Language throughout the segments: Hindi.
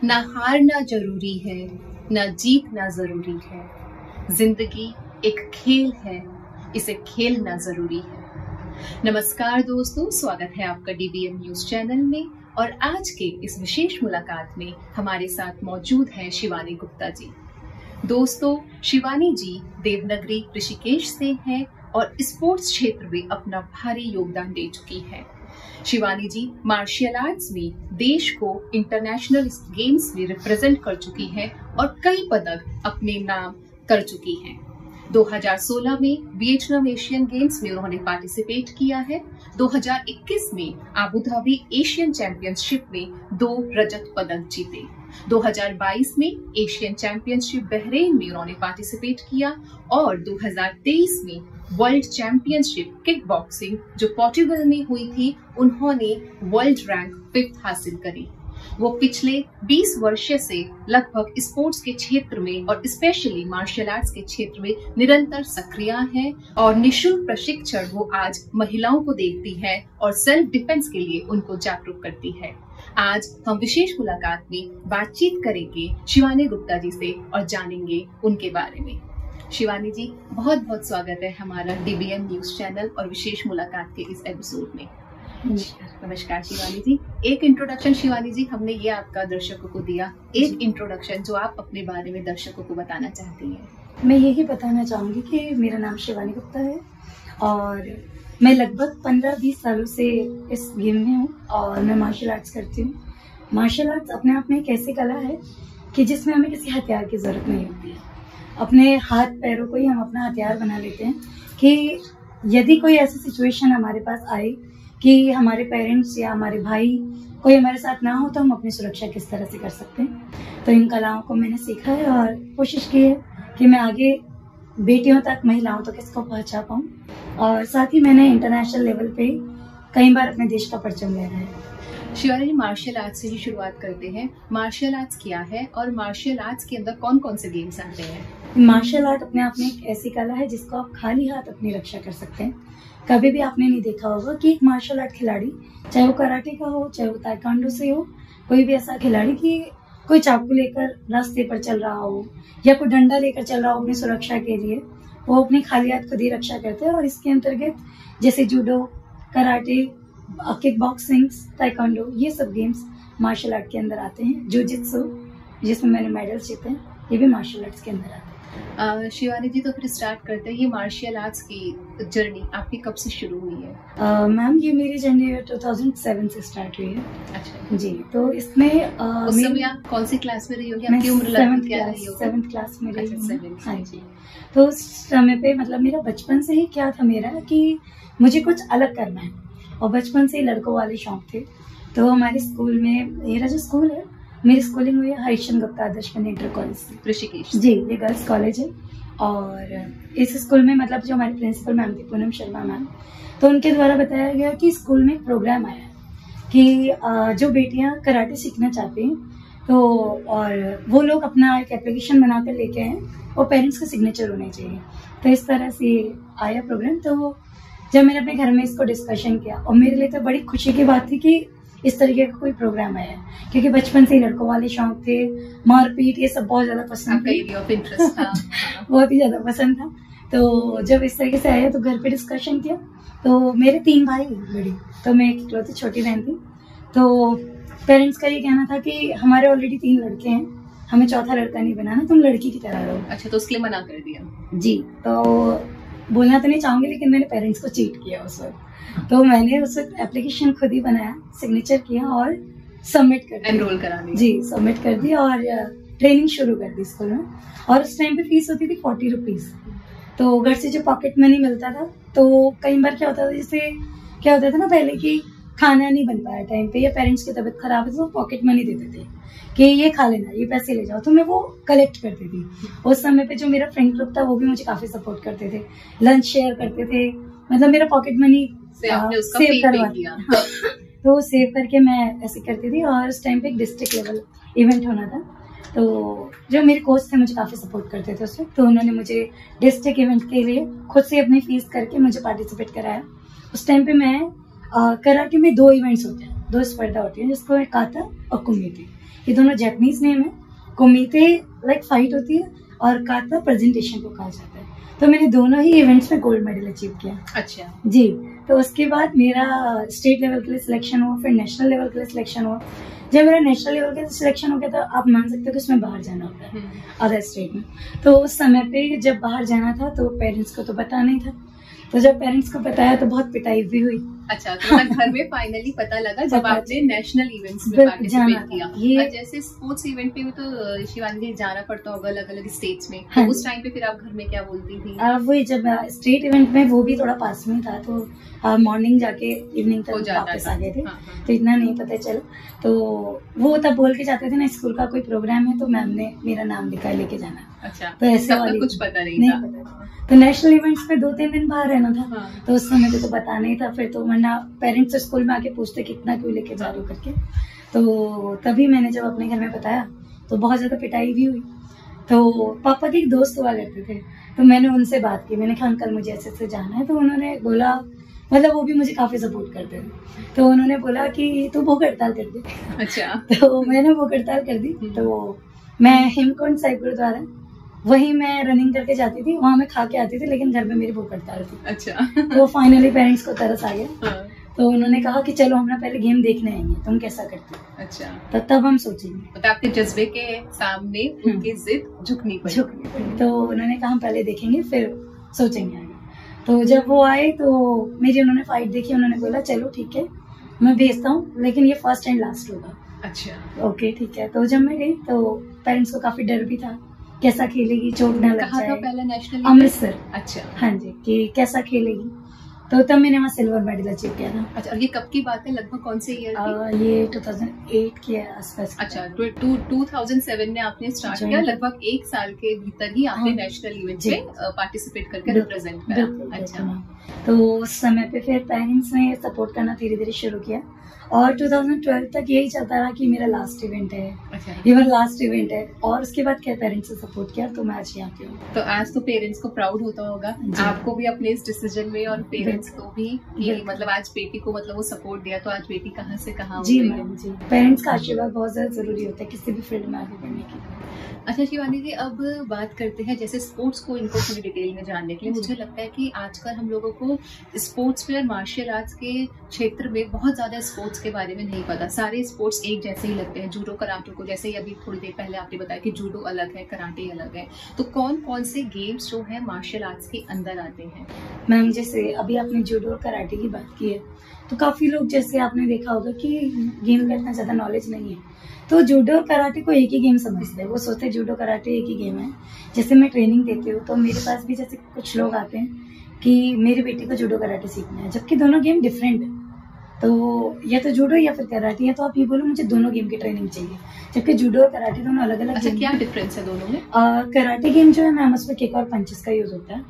ना हारना जरूरी है, ना जीतना जरूरी है। जिंदगी एक खेल है, इसे खेलना जरूरी है। नमस्कार दोस्तों, स्वागत है आपका डीबीएम न्यूज चैनल में। और आज के इस विशेष मुलाकात में हमारे साथ मौजूद हैं शिवानी गुप्ता जी। दोस्तों, शिवानी जी देवनगरी ऋषिकेश से हैं और स्पोर्ट्स क्षेत्र में अपना भारी योगदान दे चुकी हैं। शिवानी जी मार्शल आर्ट्स में देश को इंटरनेशनल गेम्स में रिप्रेजेंट कर चुकी हैं और कई पदक अपने नाम कर चुकी हैं। 2016 में वियतनाम एशियन गेम्स में उन्होंने पार्टिसिपेट किया है। 2021 में आबू धाबी एशियन चैंपियनशिप में 2 रजत पदक जीते। 2022 में एशियन चैंपियनशिप बहरीन में उन्होंने पार्टिसिपेट किया और 2023 में वर्ल्ड चैंपियनशिप किक बॉक्सिंग जो पोर्टुगल में हुई थी, उन्होंने वर्ल्ड रैंक 5th हासिल करी। वो पिछले 20 वर्ष से लगभग स्पोर्ट्स के क्षेत्र में और स्पेशली मार्शल आर्ट्स के क्षेत्र में निरंतर सक्रिय हैं और निःशुल्क प्रशिक्षण वो आज महिलाओं को देती है और सेल्फ डिफेंस के लिए उनको जागरूक करती है। आज हम विशेष मुलाकात में बातचीत करेंगे शिवानी गुप्ता जी से और जानेंगे उनके बारे में। शिवानी जी, बहुत बहुत स्वागत है हमारा डीबीएम न्यूज चैनल और विशेष मुलाकात के इस एपिसोड में। नमस्कार शिवानी जी। एक इंट्रोडक्शन शिवानी जी हमने ये आपका दर्शकों को दिया, एक इंट्रोडक्शन जो आप अपने बारे में दर्शकों को बताना चाहती हैं। मैं यही बताना चाहूंगी कि मेरा नाम शिवानी गुप्ता है और मैं लगभग 15-20 सालों से इस गेम में हूँ और मैं मार्शल आर्ट्स करती हूँ। मार्शल आर्ट्स अपने आप में एक ऐसी कला है कि जिसमें हमें किसी हथियार की जरूरत नहीं होती है। अपने हाथ पैरों को ही हम अपना हथियार बना लेते हैं कि यदि कोई ऐसी सिचुएशन हमारे पास आए कि हमारे पेरेंट्स या हमारे भाई कोई हमारे साथ ना हो तो हम अपनी सुरक्षा किस तरह से कर सकते हैं। तो इन कलाओं को मैंने सीखा है और कोशिश की है कि मैं आगे बेटियों तक, महिलाओं तक इसको पहुंचा पाऊं। और साथ ही मैंने इंटरनेशनल लेवल पे कई बार अपने देश का परचम लहराया है। शिवानी जी, मार्शल आर्ट्स से ही शुरुआत करते हैं। मार्शल आर्ट्स क्या है और मार्शल आर्ट्स के अंदर कौन कौन से गेम्स आते हैं? मार्शल आर्ट अपने आप में एक ऐसी कला है जिसको आप खाली हाथ अपनी रक्षा कर सकते हैं। कभी भी आपने नहीं देखा होगा कि एक मार्शल आर्ट खिलाड़ी, चाहे वो कराटे का हो, चाहे वो ताइक्वांडो से हो, कोई भी ऐसा खिलाड़ी कि कोई चाकू लेकर रास्ते पर चल रहा हो या कोई डंडा लेकर चल रहा हो अपनी सुरक्षा के लिए, वो अपनी खाली हाथ खुद ही रक्षा करते हैं। और इसके अंतर्गत जैसे judo, karate, kick boxing, taekwondo, ये सब गेम्स मार्शल आर्ट के अंदर आते हैं। जूजित्सु, जिसमें मैंने मेडल्स जीते हैं, ये भी मार्शल आर्ट्स के अंदर आते हैं। शिवानी जी, तो फिर स्टार्ट करते हैं। ये मार्शल आर्ट्स की जर्नी आपकी कब से शुरू हुई है? मैम, ये मेरी जर्नी 2007 से स्टार्ट हुई है। अच्छा जी, तो इसमें उस समय आप कौन सी क्लास में रही होगी? आपकी उम्र लगभग क्या रही होगी? 7th क्लास में रही हूँ। अच्छा, हाँ जी। तो उस समय पे मतलब मेरा बचपन से ही क्या था मेरा कि मुझे कुछ अलग करना है और बचपन से ही लड़कों वाले शौक थे। तो हमारे स्कूल में, मेरा जो स्कूल है, मेरी स्कूलिंग हुई है हरिश्चंद्र गुप्ता आदर्श कन्या इंटर कॉलेज ऋषिकेश। जी, ये गर्ल्स कॉलेज है। और इस स्कूल में मतलब जो हमारी प्रिंसिपल मैम थी, पूनम शर्मा मैम, तो उनके द्वारा बताया गया कि स्कूल में एक प्रोग्राम आया है कि जो बेटियां कराटे सीखना चाहती हैं तो और वो लोग अपना एक एप्लीकेशन बनाकर लेके आए और पेरेंट्स का सिग्नेचर होने चाहिए। तो इस तरह से आया प्रोग्राम। तो जब मैंने अपने घर में इसको डिस्कशन किया और मेरे लिए तो बड़ी खुशी की बात थी कि इस तरीके का कोई प्रोग्राम आया, क्योंकि बचपन से ही लड़कों वाले शौक थे, मारपीट, ये सब बहुत ज्यादा पसंद था। बहुत ही ज्यादा पसंद था। तो जब इस तरीके से आया तो घर पे डिस्कशन किया। तो मेरे 3 भाई बड़ी, तो मैं एक इकलौती छोटी बहन थी। तो पेरेंट्स का ये कहना था कि हमारे ऑलरेडी 3 लड़के हैं, हमें चौथा लड़का नहीं बनाना, तुम लड़की की तरह रहो। अच्छा, तो उसके लिए मना कर दिया? जी, तो बोलना तो नहीं चाहूंगी लेकिन मैंने पेरेंट्स को चीट किया उस वक्त। तो मैंने उस वक्त एप्लीकेशन खुद ही बनाया, सिग्नेचर किया और सबमिट कर दिया। एनरोल करा दिया? जी, सबमिट कर दिया और ट्रेनिंग शुरू कर दी स्कूल में। और उस टाइम पे फीस होती थी 40 रुपीज। तो घर से जो पॉकेट मनी मिलता था, तो कई बार क्या होता था, जैसे क्या होता था ना पहले कि खाना नहीं बन पाया टाइम पे या पेरेंट्स की तबीयत खराब है तो पॉकेट मनी देते थे कि ये खा लेना, ये पैसे ले जाओ। तो मैं वो कलेक्ट करती थी। उस समय पे जो मेरा फ्रेंड ग्रुप था वो भी मुझे काफी सपोर्ट करते थे, लंच शेयर करते थे, मतलब मेरा पॉकेट मनी सेव करवा दिया। तो सेव करके मैं ऐसे करती थी। और उस टाइम पे एक डिस्ट्रिक्ट लेवल इवेंट होना था, तो जो मेरे कोच थे मुझे काफी सपोर्ट करते थे उस वक्त, तो उन्होंने मुझे डिस्ट्रिक्ट इवेंट के लिए खुद से अपनी फीस करके मुझे पार्टिसिपेट कराया। उस टाइम पे मैं कराटे में 2 इवेंट्स होते हैं, 2 स्पर्धा होती है, जिसको काता और कुमिते। ये दोनों जापानीज नेम है। कुमिते लाइक फाइट होती है और काता प्रेजेंटेशन को कहा जाता है। तो मैंने दोनों ही इवेंट्स में गोल्ड मेडल अचीव किया। अच्छा जी। तो उसके बाद मेरा स्टेट लेवल के लिए सिलेक्शन हुआ, फिर नेशनल लेवल के लिए सिलेक्शन हुआ। जब मेरा नेशनल लेवल के लिए सिलेक्शन हो गया तो आप मान सकते हो कि उसमें बाहर जाना होता है अदर स्टेट में। तो उस समय पे जब बाहर जाना था तो पेरेंट्स को तो पता नहीं था। तो जब पेरेंट्स को बताया तो बहुत पिटाई भी हुई। अच्छा, तो मतलब घर में फाइनली पता लगा जब आपने नेशनल इवेंट्स में पार्टिसिपेट किया। और जैसे स्पोर्ट्स इवेंट पे भी तो शिवानी जी जाना पड़ता होगा अलग अलग स्टेट्स में। हाँ, तो उस टाइम पे फिर आप घर में क्या बोलती थी? वही जब स्टेट इवेंट में वो भी थोड़ा पास में था तो मॉर्निंग जाके इवनिंग तक वापस आ गए थे। तो इतना नहीं पता चला। तो वो तब बोल के जाते थे ना स्कूल का कोई प्रोग्राम है तो मैम ने मेरा नाम लिखा लेके जाना। अच्छा, तो ऐसे वाली कुछ पता नहीं था। पता। तो नेशनल इवेंट्स में 2-3 दिन बाहर रहना था। तो उस समय तो पता नहीं था। फिर तो वरना पेरेंट्स स्कूल में आके पूछते कितना क्यों लेके जा रहे हो करके। तो तभी मैंने जब अपने घर में बताया तो बहुत ज्यादा पिटाई भी हुई। तो पापा के एक दोस्त हुआ करते थे, तो मैंने उनसे बात की। मैंने कहा अंकल मुझे ऐसे जाना है। तो उन्होंने बोला, मतलब वो भी मुझे काफी सपोर्ट करते थे। तो उन्होंने बोला कि तू भूख हड़ताल कर दे। अच्छा। तो मैंने भूख हड़ताल कर दी। तो मैं हेमकुंड साहिब गुरुद्वारा वहीं मैं रनिंग करके जाती थी, वहां मैं खा के आती थी, लेकिन घर में मेरी भूख हड़ताल थी। अच्छा। तो फाइनली पेरेंट्स को तरस आ गया। तो उन्होंने कहा कि चलो हम ना पहले गेम देखने आएंगे, तुम कैसा करते हो। अच्छा। तो तब हम सोचेंगे। मतलब आपके जज्बे के सामने उनकी जिद झुकनी पड़ी। तो उन्होंने कहा हम पहले देखेंगे फिर सोचेंगे आगे। तो जब वो आए तो मेरी उन्होंने फाइट देखी। उन्होंने बोला चलो ठीक है मैं भेजता हूँ, लेकिन ये फर्स्ट एंड लास्ट होगा। अच्छा, ओके ठीक है। तो जब मैं गई तो पेरेंट्स को काफी डर भी था, कैसा खेलेगी, चोट ना लग जाए। पहला नेशनल अमृतसर। अच्छा। हाँ जी, कि कैसा खेलेगी। तो तब मैंने वहाँ सिल्वर मेडल अचीव किया था। अच्छा, और ये कब की बात है, लगभग कौन से ईयर की? ये 2008 के आसपास। अच्छा, 2007 में आपने स्टार्ट किया। लगभग 1 साल के भीतर ही आपने नेशनल इवेंट में पार्टिसिपेट करके रिप्रेजेंट किया। अच्छा। तो उस समय पे फिर पेरेंट्स ने सपोर्ट करना धीरे धीरे शुरू किया और 2012 तक यही चलता रहा कि मेरा लास्ट इवेंट है। अच्छा। ये मेरा लास्ट इवेंट है। और उसके बाद क्या पेरेंट्स ने सपोर्ट किया तो मैं आज यहाँ पे हूँ। तो आज तो पेरेंट्स को प्राउड होता होगा आपको भी अपने इस डिसीजन में, और पेरेंट्स को भी कि मतलब आज बेटी को मतलब वो सपोर्ट दिया तो आज बेटी कहाँ से कहाँ। जी मैम जी, पेरेंट्स का आशीर्वाद बहुत ज्यादा जरूरी होता है किसी भी फील्ड में आगे बढ़ने के। अच्छा शिवानी जी, अब बात करते हैं जैसे स्पोर्ट्स को इनको पूरी डिटेल में जानने के लिए। मुझे लगता है कि आजकल हम लोगों को स्पोर्ट्स में और मार्शल आर्ट्स के क्षेत्र में बहुत ज्यादा स्पोर्ट्स के बारे में नहीं पता। सारे स्पोर्ट्स एक जैसे ही लगते हैं। जूडो कराटे को जैसे अभी थोड़ी देर पहले आपने बताया कि जूडो अलग है, कराटे अलग है, तो कौन कौन से गेम्स जो है मार्शल आर्ट्स के अंदर आते हैं? मैम जैसे अभी आपने जूडो और कराटे की बात की है तो काफी लोग जैसे आपने देखा होगा कि गेम का इतना ज्यादा नॉलेज नहीं है, तो जूडो और कराटे को एक ही गेम समझते हैं। वो सोचते हैं जूडो कराटे एक ही गेम है। जैसे मैं ट्रेनिंग देती हूँ तो मेरे पास भी जैसे कुछ लोग आते हैं कि मेरी बेटी को जूडो कराटे सीखना है, जबकि दोनों गेम डिफरेंट है। तो या तो जूडो या फिर कराटे है, तो आप ये बोलो मुझे दोनों गेम की ट्रेनिंग चाहिए, जबकि जूडो और कराटे दोनों अलग अलग। अच्छा, क्या डिफरेंस है दोनों में? कराटे गेम जो है मैम उसमें किक और पंचेस का यूज होता है,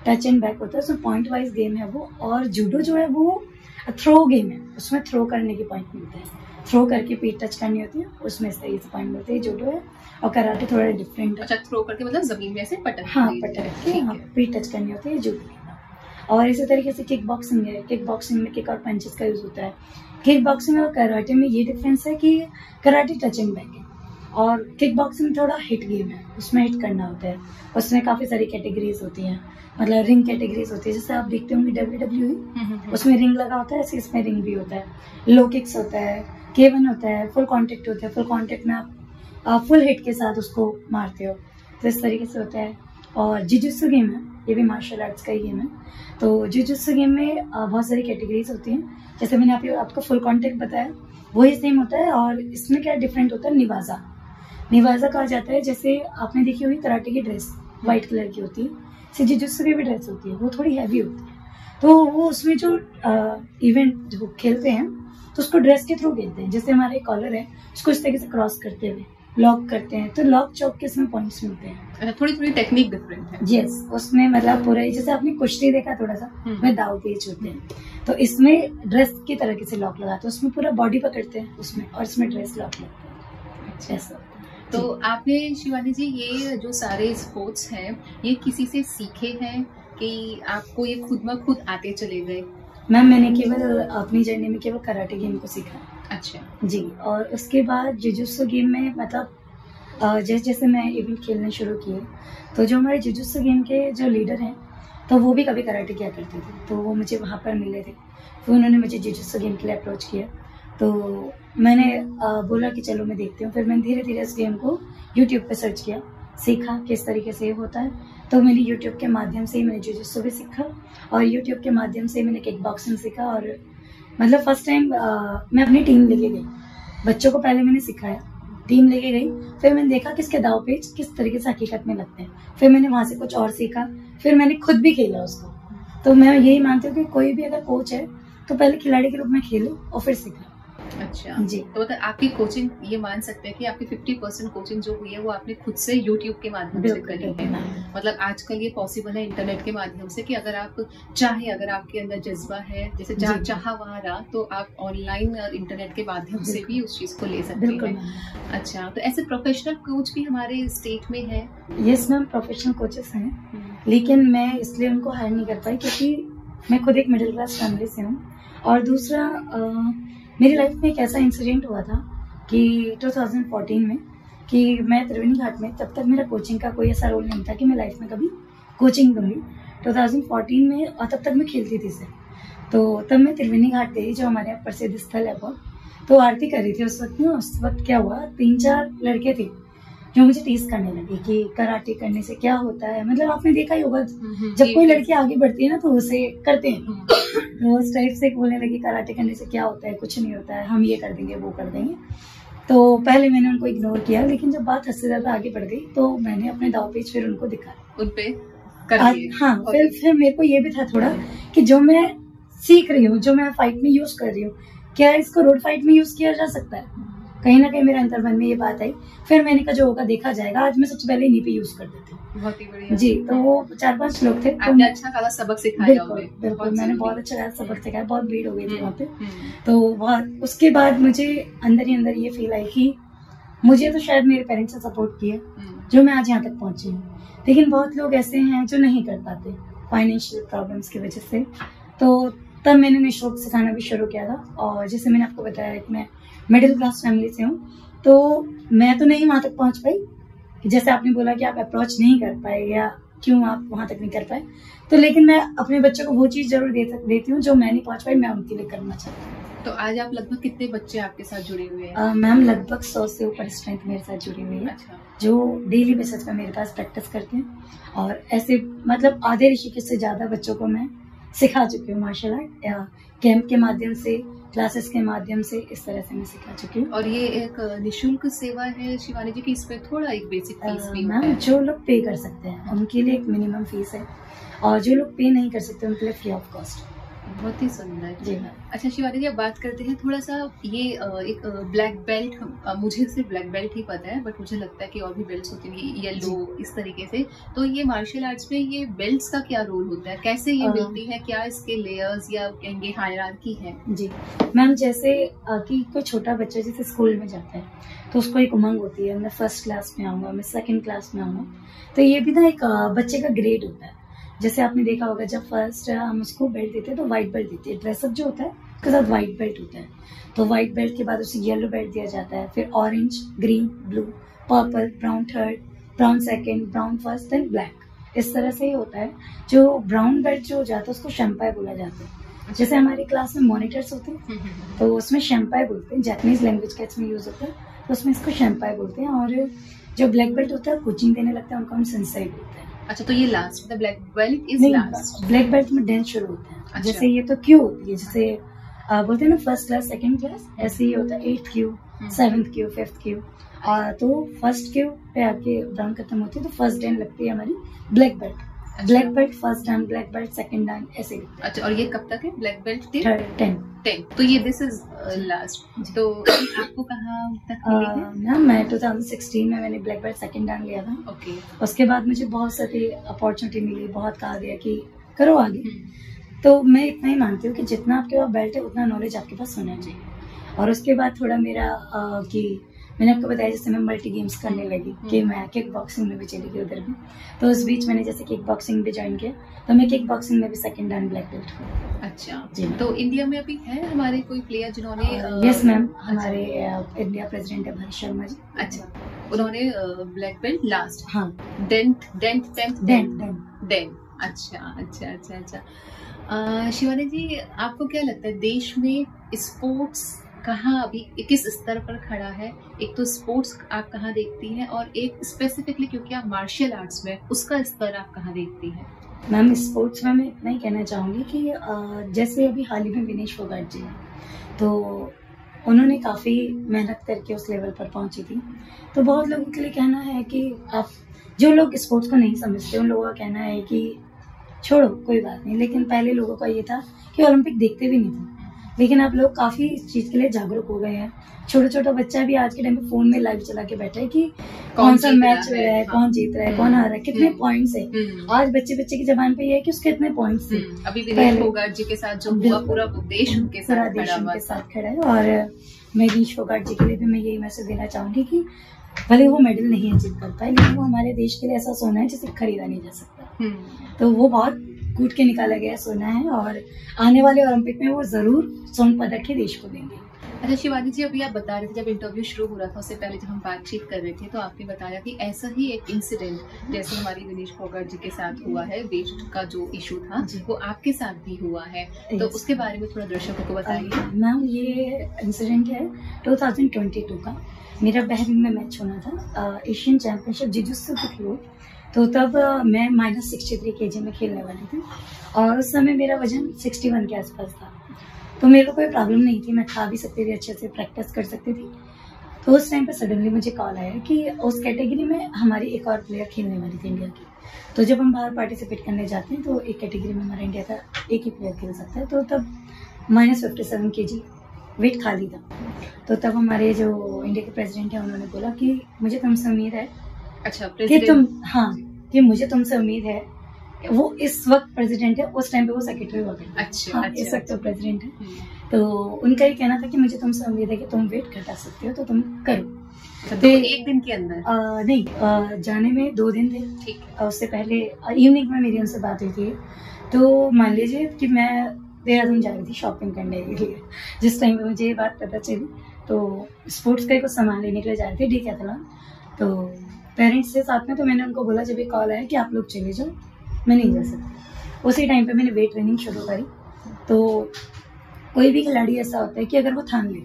टच एंड बैक होता है, उसमें पॉइंट वाइज गेम है वो। और जूडो जो है वो थ्रो गेम है, उसमें थ्रो करने के पॉइंट मिलते हैं, थ्रो करके पीठ टच करनी होती है, उसमें इस तरीके से पॉइंट मिलते हैं। जूडो है और कराटे थोड़ा डिफरेंट है। अच्छा, थ्रो करके मतलब जमीन में ऐसे पटक? हाँ, पटक के पीठ टच करनी होती है जूडो। और इसी तरीके से किक बॉक्सिंग है, किक बॉक्सिंग में किक और पंचेस का यूज होता है। किक बॉक्सिंग और कराटे में ये डिफरेंस है कि कराटे टच एंड बैक है और किक बॉक्सिंग थोड़ा हिट गेम है, उसमें हिट करना होता है। उसमें काफी सारी कैटेगरीज होती हैं, मतलब रिंग कैटेगरीज होती है। जैसे आप देखते होंगे WWE, उसमें रिंग लगा होता है, ऐसे इसमें रिंग भी होता है। लो किक्स होता है, K1 होता है, फुल कांटेक्ट होता है। फुल कांटेक्ट में आप फुल हिट के साथ उसको मारते हो, तो इस तरीके से होता है। और जुजुत्सु गेम है, ये भी मार्शल आर्ट्स का ही गेम है। तो जुजुत्सु गेम में बहुत सारी कैटेगरीज होती हैं। जैसे मैंने आपको फुल कांटेक्ट बताया, वही सेम होता है। और इसमें क्या डिफरेंट होता है, निवाजा कहा जाता है। जैसे आपने देखी होगी कराटे की ड्रेस व्हाइट कलर की होती है, जुजुत्सु की भी ड्रेस होती है, वो थोड़ी हैवी होती है। तो वो उसमें जो इवेंट जो खेलते हैं तो उसको ड्रेस के थ्रू खेलते हैं। जैसे हमारे कॉलर है, उसको इस तरीके से क्रॉस करते हुए लॉक करते हैं, तो लॉक चौक के इसमें पॉइंट्स मिलते हैं। थोड़ी थोड़ी टेक्निक डिफरेंट है। यस, उसमें मतलब पूरा जैसे आपने कुश्ती देखा थोड़ा सा, में दाव पेच होते हैं, तो इसमें ड्रेस की तरह से लॉक लगाते हैं, उसमें पूरा बॉडी पकड़ते हैं उसमें, और इसमें ड्रेस लॉक लगता है। ऐसा। तो आपने शिवानी जी ये जो सारे स्पोर्ट्स हैं ये किसी से सीखे हैं कि आपको ये खुद ब खुद आते चले गए? मैम मैंने केवल अपनी जर्नी में केवल कराटे गेम को सीखा। अच्छा जी, और उसके बाद जुजुत्सु गेम में मतलब जैसे जैसे मैं इवेंट खेलने शुरू किए तो जो हमारे जुजुत्सु गेम के जो लीडर हैं तो वो भी कभी कराटे किया करते थे, तो वो मुझे वहाँ पर मिले थे। फिर उन्होंने मुझे जुजुत्सु गेम के लिए अप्रोच किया, तो मैंने बोला कि चलो मैं देखती हूँ। फिर मैंने धीरे धीरे इस गेम को यूट्यूब पे सर्च किया, सीखा किस तरीके से होता है। तो मेरी यूट्यूब के माध्यम से ही मैंने जुजुत्सु भी सीखा और यूट्यूब के माध्यम से मैंने किक बॉक्सिंग सीखा। और मतलब फर्स्ट टाइम मैं अपनी टीम लेके गई, बच्चों को पहले मैंने सिखाया, टीम लेके गई। फिर मैंने देखा किसके दाव पेच किस तरीके से हकीकत में लगते हैं। फिर मैंने वहाँ से कुछ और सीखा, फिर मैंने खुद भी खेला उसको। तो मैं यही मानती हूँ कि कोई भी अगर कोच है तो पहले खिलाड़ी के रूप में खेलो और फिर सीखो। अच्छा जी, तो मतलब आपकी कोचिंग ये मान सकते हैं कि आपकी 50% कोचिंग जो हुई है वो आपने खुद से यूट्यूब के माध्यम से करी है। मतलब आजकल ये पॉसिबल है इंटरनेट के माध्यम से कि अगर आप चाहे, अगर आपके अंदर जज्बा है, जैसे जहाँ चाहा वहाँ रहा, तो आप ऑनलाइन और इंटरनेट के माध्यम से भी उस चीज को ले सकते हैं। अच्छा, तो ऐसे प्रोफेशनल कोच भी हमारे स्टेट में है? यस मैम, प्रोफेशनल कोचेस हैं, लेकिन मैं इसलिए उनको हायर नहीं कर पाई क्योंकि मैं खुद एक मिडिल क्लास फैमिली से हूँ। और दूसरा मेरी लाइफ में एक ऐसा इंसिडेंट हुआ था कि 2014 में कि मैं त्रिवेणी घाट में, तब तक मेरा कोचिंग का कोई ऐसा रोल नहीं था कि मैं लाइफ में कभी कोचिंग दूंगी। 2014 में, और तब तक मैं खेलती थी सर। तो तब मैं त्रिवेणी घाट गई, जो हमारे यहाँ प्रसिद्ध स्थल है बहुत। तो आरती कर रही थी उस वक्त में। उस वक्त क्या हुआ, 3-4 लड़के थे जो मुझे टीज करने लगे कि कराटे करने से क्या होता है। मतलब आपने देखा ही होगा, जब कोई लड़की आगे बढ़ती है ना तो उसे करते हैं, तो उस टाइप से बोलने लगे कराटे करने से क्या होता है, कुछ नहीं होता है, हम ये कर देंगे वो कर देंगे। तो पहले मैंने उनको इग्नोर किया, लेकिन जब बात हद से ज्यादा आगे बढ़ गई तो मैंने अपने दाव पेच फिर उनको दिखाया, उन पे कर दिए। हाँ, फिर मेरे को ये भी था थोड़ा कि जो मैं सीख रही हूँ, जो मैं फाइट में यूज कर रही हूँ, क्या इसको रोड फाइट में यूज किया जा सकता है। कहीं ना कहीं मेरे अंतर्मन में ये बात आई। फिर मैंने कहा जो होगा देखा जाएगा, आज मैं सबसे पहले इन्हीं पे यूज कर देती हूँ। बहुत ही बढ़िया जी। तो वो 4-5 लोग थे, आपने अच्छा खासा सबक सिखाया। बिल्कुल मैंने बहुत अच्छा खासा सबक सिखाया, बहुत भीड़ हो गई थी वहाँ पे। तो उसके बाद मुझे अंदर ही अंदर ये फील आई कि मुझे तो शायद मेरे पेरेंट्स ने सपोर्ट किया जो मैं आज यहाँ तक पहुंची हूँ, लेकिन बहुत लोग ऐसे हैं जो नहीं कर पाते फाइनेंशियल प्रॉब्लम्स की वजह से। तो तब मैंने निःशुल्क सिखाना भी शुरू किया था। और जैसे मैंने आपको बताया कि मैं मिडिल क्लास फैमिली से हूँ, तो मैं तो नहीं वहाँ तक पहुँच पाई। जैसे आपने बोला कि आप अप्रोच नहीं कर पाए या क्यों आप वहाँ तक नहीं कर पाए, तो लेकिन मैं अपने बच्चों को वो चीज़ जरूर देती हूँ जो मैं नहीं पहुँच पाई, मैं उनके लिए करना चाहती हूँ। तो आज आप लगभग कितने बच्चे आपके साथ जुड़े हुए हैं? मैम लगभग 100 से ऊपर स्ट्रेंथ मेरे साथ जुड़ी हुई है। अच्छा। जो डेली बेसिस पे मेरे पास प्रैक्टिस करते हैं। और ऐसे मतलब आधे ऋषिकेश से ज्यादा बच्चों को मैं सिखा चुकी हूँ मार्शल आर्ट, कैंप के माध्यम से, क्लासेस के माध्यम से, इस तरह से मैं सिखा चुकी हूँ। और ये एक निःशुल्क सेवा है शिवानी जी की, इस पे थोड़ा एक बेसिक फीस भी मैम जो लोग पे कर सकते हैं उनके लिए एक मिनिमम फीस है, और जो लोग पे नहीं कर सकते उनके लिए फ्री ऑफ कॉस्ट। बहुत ही सुंदर जी मैम। अच्छा शिवानी जी, अब बात करते हैं थोड़ा सा ये एक ब्लैक बेल्ट, मुझे सिर्फ ब्लैक बेल्ट ही पता है, बट मुझे लगता है कि और भी बेल्ट्स होती हैं, येलो इस तरीके से। तो ये मार्शल आर्ट्स में ये बेल्ट्स का क्या रोल होता है, कैसे ये मिलती है, क्या इसके लेयर्स या कहेंगे हायरार्की है? जी मैम, जैसे कि कोई छोटा बच्चा जैसे स्कूल में जाता है तो उसको एक उमंग होती है, मैं फर्स्ट क्लास में आऊंगा, मैं सेकंड क्लास में आऊंगा। तो ये भी ना एक बच्चे का ग्रेड होता है। जैसे आपने देखा होगा जब फर्स्ट हम उसको बेल्ट देते हैं तो व्हाइट बेल्ट देते हैं, ड्रेसअप जो होता है उसके साथ व्हाइट बेल्ट होता है। तो व्हाइट बेल्ट के बाद उसे येलो बेल्ट दिया जाता है, फिर orange, green, blue, purple, brown third, brown second, brown first and black. इस तरह से ही होता है। जो ब्राउन बेल्ट जो हो जाता है उसको शैम्पाई बोला जाता है। जैसे हमारी क्लास में मॉनिटर्स होते हैं तो उसमें शैम्पाई बोलते हैं, जापानीज लैंग्वेज का इसमें यूज होता है, तो उसमें इसको शैम्पाई बोलते हैं। और जो ब्लैक बेल्ट होता है कोचिंग देने लगता है उनको हम सेंसेई बोलते हैं। अच्छा, तो ये लास्ट मतलब black belt is last? Black belt में डेंस शुरू होता है। अच्छा। जैसे ये तो क्यू होती है, जैसे बोलते हैं ना फर्स्ट क्लास सेकंड क्लास, ऐसे ही होता है 8th Q, 7th Q, 5th Q. तो फर्स्ट क्यू पे आके ब्राउन खत्म होती है तो फर्स्ट डैन लगती है हमारी ब्लैक बेल्ट। अच्छा। Black belt first Dan, black belt second Dan, ऐसे ही। अच्छा, और ये कब तक है ब्लैक बेल्ट? 10। तो ये दिस इज लास्ट। तो आपको कहाँ तक मिली है? ना मैं 2016 में मैंने ब्लैक बेल्ट सेकंड डैन लिया था। ओके। उसके बाद मुझे बहुत सारी अपॉर्चुनिटी मिली, बहुत कहा गया कि करो आगे। तो मैं इतना ही मानती हूँ कि जितना आपके पास बेल्ट है उतना नॉलेज आपके पास होना चाहिए। और उसके बाद थोड़ा मेरा कि मैंने आपको बताया जैसे मैं मल्टी गेम्स करने लगी कि मैं किक बॉक्सिंग में भी चली गई उधर भी। तो उस बीच मैंने जैसे किक बॉक्सिंग भी ज्वाइन किया, तो मैं किक बॉक्सिंग में भी सेकंड डान ब्लैक बेल्ट हूँ। अच्छा जी। तो इंडिया में अभी है हमारे कोई प्लेयर जिन्होंने यस मैम, हमारे इंडिया प्रेसिडेंट है भाई शर्मा जी। अच्छा, उन्होंने ब्लैक बेल्ट लास्ट, हाँ, डेन। अच्छा। शिवानी जी, आपको क्या लगता है देश में स्पोर्ट्स कहाँ अभी किस स्तर पर खड़ा है? एक तो स्पोर्ट्स आप कहाँ देखती हैं, और एक स्पेसिफिकली क्योंकि आप मार्शल आर्ट्स में, उसका स्तर आप कहाँ देखती हैं? मैम स्पोर्ट्स में मैं इतना ही कहना चाहूँगी कि जैसे अभी हाल ही में विनेश फोगाट जी हैं, तो उन्होंने काफ़ी मेहनत करके उस लेवल पर पहुंची थी। तो बहुत लोगों के लिए कहना है कि आप जो लोग स्पोर्ट्स को नहीं समझते उन लोगों का कहना है कि छोड़ो कोई बात नहीं, लेकिन पहले लोगों का ये था कि ओलंपिक देखते भी नहीं थे, लेकिन अब लोग काफ़ी इस चीज़ के लिए जागरूक हो गए हैं। छोटा बच्चा भी आज के टाइम पे फोन में लाइव चला के बैठा है कि कौन सा मैच हो रहा है, कौन जीत रहा है, कौन हार रहा है, कितने पॉइंट्स है। आज बच्चे की जबान पे ये है कि उसके कितने पॉइंट्स थे। अभी विनेश फोगाट जी के साथ जो हुआ, पूरा देश उनके साथ खड़ा है। और मैं विनेश फोगाट जी के लिए भी मैं यही मैसेज देना चाहूंगी कि भले वो मेडल नहीं अचीव कर पाए, लेकिन वो हमारे देश के लिए ऐसा सोना है जिसे खरीदा नहीं जा सकता। तो वो बहुत कूट के निकाला गया सोना है, और आने वाले ओलंपिक में वो जरूर स्वर्ण पदक ही देश को देंगे। अच्छा शिवानी जी, अभी आप बता रहे थे जब इंटरव्यू शुरू हो रहा था उससे पहले जब हम बातचीत कर रहे थे, तो आपने बताया कि ऐसा ही एक इंसिडेंट जैसे हमारी विनेश फोगाट जी के साथ हुआ है, वेस्ट का जो इशू था वो आपके साथ भी हुआ है, तो उसके बारे में थोड़ा दर्शकों को बताइए। मैम ये इंसिडेंट है 2022 का। मेरा बहरीन में मैच होना था, एशियन चैंपियनशिप जिजुत्सु की थी वो। तो तब मैं -63 kg में खेलने वाली थी, और उस समय मेरा वजन 61 के आसपास था। तो मेरे को कोई प्रॉब्लम नहीं थी, मैं खा भी सकती थी, अच्छे से प्रैक्टिस कर सकती थी। तो उस टाइम पे सडनली मुझे कॉल आया कि उस कैटेगरी में हमारी एक और प्लेयर खेलने वाली थी इंडिया की। तो जब हम बाहर पार्टिसिपेट करने जाते हैं तो एक कैटेगरी में हमारा इंडिया का एक ही प्लेयर खेल सकता है। तो तब -57 kg वेट खाली था। तो तब हमारे जो इंडिया के प्रेसिडेंट है उन्होंने बोला कि मुझे तुमसे उम्मीद है। अच्छा, कि मुझे तुमसे उम्मीद है। वो इस वक्त प्रेसिडेंट है, उस टाइम पे वो सेक्रेटरी हो गए। अच्छा, इस वक्त तो प्रेसिडेंट है। तो उनका ये कहना था कि मुझे तुमसे उम्मीद है कि तुम वेट घटा सकते हो, तो तुम करो। तो एक दिन के अंदर नहीं, जाने में 2 दिन थे। ठीक है। उससे पहले इवनिंग में मेरी उनसे बात हुई थी। तो मान लीजिए कि मैं देहरादून जा रही थी शॉपिंग करने के लिए, जिस टाइम पे मुझे ये बात पता चली। तो स्पोर्ट्स का कुछ सामान लेने के लिए जा रही थी डीकैथलॉन, तो पेरेंट्स के साथ में। तो मैंने उनको बोला जब ये कॉल आया कि आप लोग चले जाओ, मैं नहीं जा सकती। उसी टाइम पे मैंने वेट ट्रेनिंग शुरू करी। तो कोई भी खिलाड़ी ऐसा होता है कि अगर वो ठान ले